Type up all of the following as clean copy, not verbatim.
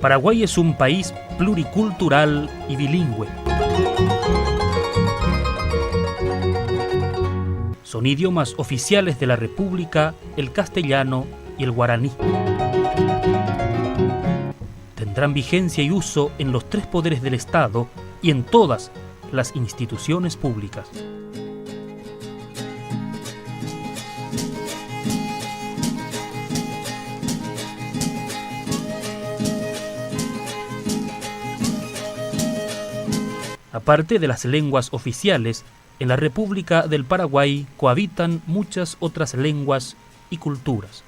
Paraguay es un país pluricultural y bilingüe. Son idiomas oficiales de la República el castellano y el guaraní. Tendrán vigencia y uso en los 3 poderes del Estado y en todas las instituciones públicas. Aparte de las lenguas oficiales, en la República del Paraguay cohabitan muchas otras lenguas y culturas.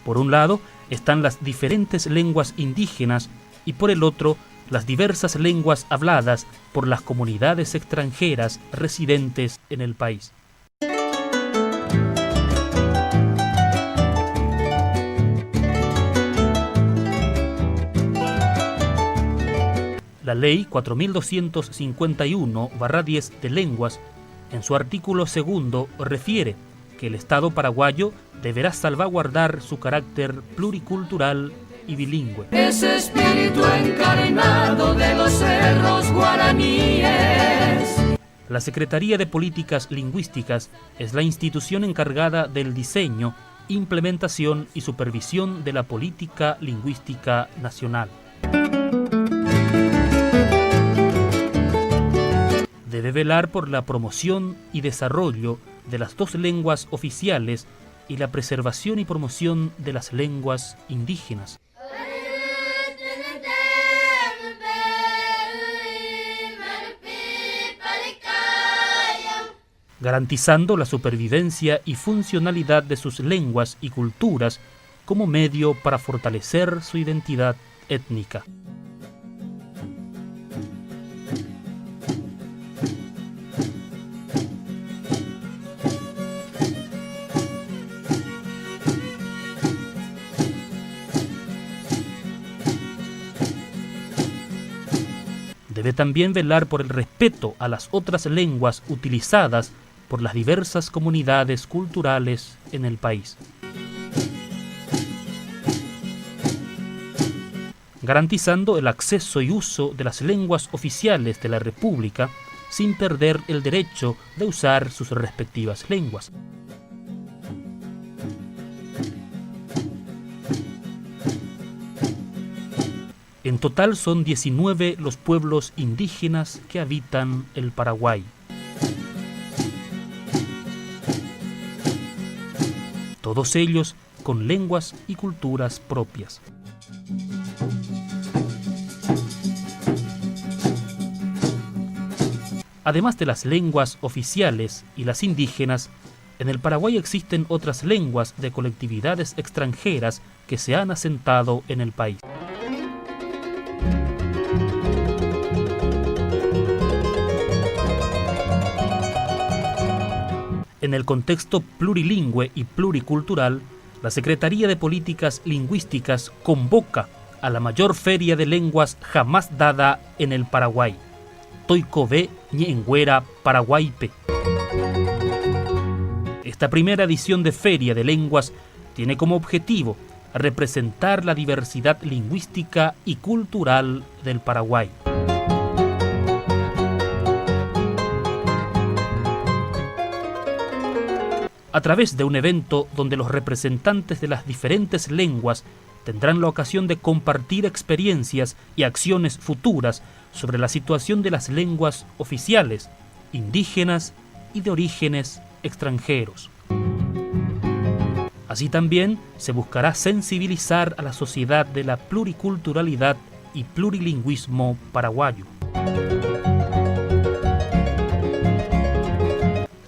Por un lado están las diferentes lenguas indígenas y por el otro las diversas lenguas habladas por las comunidades extranjeras residentes en el país. La Ley 4251/10 de lenguas, en su artículo 2, refiere que el Estado paraguayo deberá salvaguardar su carácter pluricultural y bilingüe. Ese espíritu encarnado de los cerros guaraníes. La Secretaría de Políticas Lingüísticas es la institución encargada del diseño, implementación y supervisión de la política lingüística nacional. Debe velar por la promoción y desarrollo de las 2 lenguas oficiales y la preservación y promoción de las lenguas indígenas. Garantizando la supervivencia y funcionalidad de sus lenguas y culturas como medio para fortalecer su identidad étnica. Debe también velar por el respeto a las otras lenguas utilizadas por las diversas comunidades culturales en el país. Garantizando el acceso y uso de las lenguas oficiales de la República sin perder el derecho de usar sus respectivas lenguas. En total son 19 los pueblos indígenas que habitan el Paraguay. Todos ellos con lenguas y culturas propias. Además de las lenguas oficiales y las indígenas, en el Paraguay existen otras lenguas de colectividades extranjeras que se han asentado en el país. En el contexto plurilingüe y pluricultural, la Secretaría de Políticas Lingüísticas convoca a la mayor feria de lenguas jamás dada en el Paraguay, Toicové Ñenguera Paraguaype. Esta primera edición de Feria de Lenguas tiene como objetivo representar la diversidad lingüística y cultural del Paraguay. A través de un evento donde los representantes de las diferentes lenguas tendrán la ocasión de compartir experiencias y acciones futuras sobre la situación de las lenguas oficiales, indígenas y de orígenes extranjeros. Así también se buscará sensibilizar a la sociedad de la pluriculturalidad y plurilingüismo paraguayo.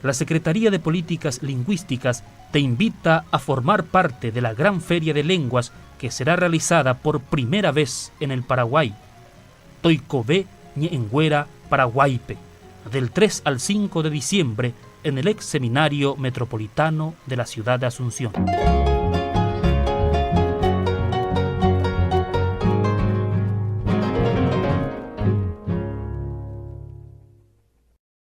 La Secretaría de Políticas Lingüísticas te invita a formar parte de la gran feria de lenguas que será realizada por primera vez en el Paraguay, Toicové Ñenguera Paraguaype, del 3 al 5 de diciembre en el ex Seminario Metropolitano de la ciudad de Asunción.